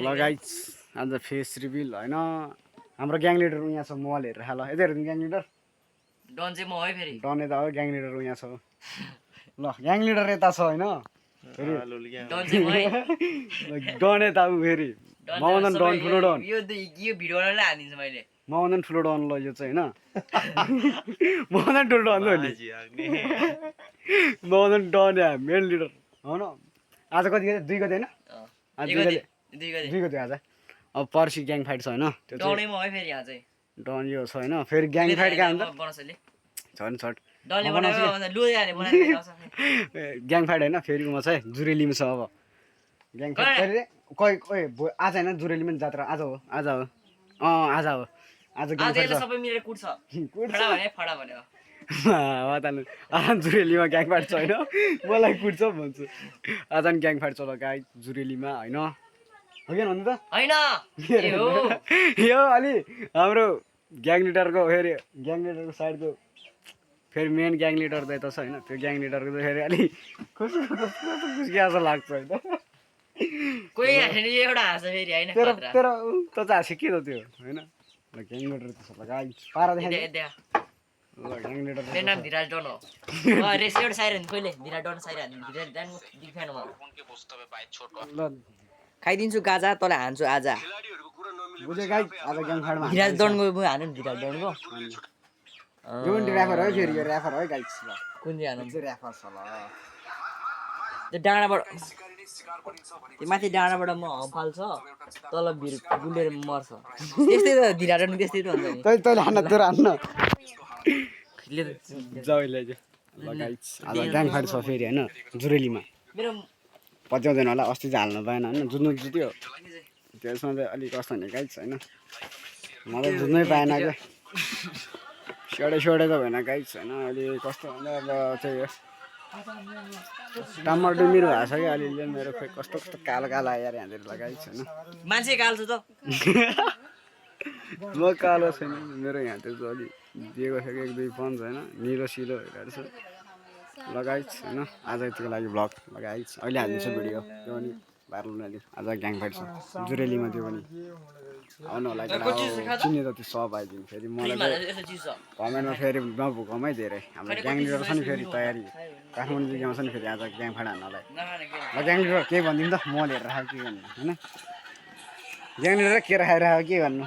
लगाइट्स आज face reveal होइन हाम्रो ग्याङ लिडर यहाँ छ मोबाइल हेरेर ल यतै हेर्नु ग्याङ लिडर डन चाहिँ म है फेरि डन यता हो ग्याङ लिडर यहाँ छ ल ग्याङ लिडर यता छ होइन डन चाहिँ म है डन यता ऊ फेरि मदन डन ठुलो डन यो भिडियोलाई हानिदिन्छु मैले मदन ठुलो डन ल यो चाहिँ होइन मदन ठुलो डन हो नि मदन डन या मेन लिडर होइन आज कति गते 2 गते होइन आज 2 गते आज अब पर्सि ग्याङ फाइट छ होइन त्यो डनै म है फेरि यहाँ चाहिँ डन यो छ होइन फेरि ग्याङ फाइट कहाँ हुन्छ बनसले झन् छट डनले बनायो लुजाले बनायो ग्याङ फाइट होइन फेरि उमा छ है जुरेलीमा छ अब ग्याङ फाइट फेरि कोही आज होइन जुरेलीमा जात्रा आज हो आज हो आज ग्याङ फाइट छ सबै मिलेर कुट्छ फडा भने फडा भन्यो आज जुरेलीमा ग्याङ फाइट छ होइन मलाई कुट्छ भन्छु आज ग्याङ फाइट छ ल गाई जुरेलीमा होइन हो कि भन्नु त हैन यो अलि हाम्रो ग्याङ लिडरको फेरि ग्याङ लिडरको साइडको फेरि मेन ग्याङ लिडर त यता छ होइन त्यो ग्याङ लिडरको त फेरि अलि खुसी जस्तो लाग्छ होइन कोही हाँस्ने एउटा हाँस फेरि हैन तेरो तेरो त चाहिँ हाँसे के त त्यो होइन ल ग्याङ लिडर त छ ल गाई पारा देखा ल ग्याङ लिडर मेरो नाम धीराज डन हो रेस एउटा साइरन कहिले Dhiraj don siren Dhiraj don big fan हो ल खाइदिन्छु गाजा तँलाई हान्छु आज बुझे गाई आज ग्याङ फाइटमा धीराज डनको हानु धीराज डनको यो पनि ऱ्याफर है फेरि यो ऱ्याफर है गाई ल कुन चाहिँ हानु चाहिँ ऱ्याफर छ ल त्यो डाँडाबाट त्यो माथि डाँडाबाट म हम्फाल्छ तल गुलेर मर्छ त्यस्तै त धीराज डन त्यस्तै त हुन्छ नि तैँले हान्न तेरो हान्न जाउले ल गाई आज ग्याङ फाइट छ फेरि होइन जुरेलीमा मेरो पत्याउँदैन होला अस्ति चाहिँ हाल्नु पाएन होइन जुत्नु जुत्यो त्यसमा चाहिँ अलिक कस्तो हुने गाइस होइन म त जुत्नै पाएन क्या स्याडै त भएन गाइस होइन अहिले कस्तो भन्दा अब चाहिँ टाम्मर डुमिरो भएको छ क्या अलिअलि मेरो खोइ कस्तो कालो कालो आएर यहाँनिर लगाइछ होइन मान्छे कालो छ त म कालो छैन मेरो यहाँतिर चाहिँ अलि दिएको छ कि 1-2 पन्च होइन निलो सिलो भइरहेको छ लगाइछ होइन आज यतिको लागि भ्लग लगाइछ अहिले हालिदिन्छु भिडियो त्यो पनि भाइरल हुने आज ग्याङ फाइट छ जुरेलीमा त्यो पनि आउनु होला चिन्ने जति सब आइदिनु फेरि मलाई कमेन्टमा फेरि नभुकमै धेरै हाम्रो ग्याङ लिडर छ नि फेरि तयारी काठमाडौँ जिल्लामा छ नि फेरि आज ग्याङ फाइट हान्नलाई ल ग्याङ लिडर के भनिदिउँ त मल हेरेर राखेको के भन्नु होइन ग्याङ लिडर के राखेर के भन्नु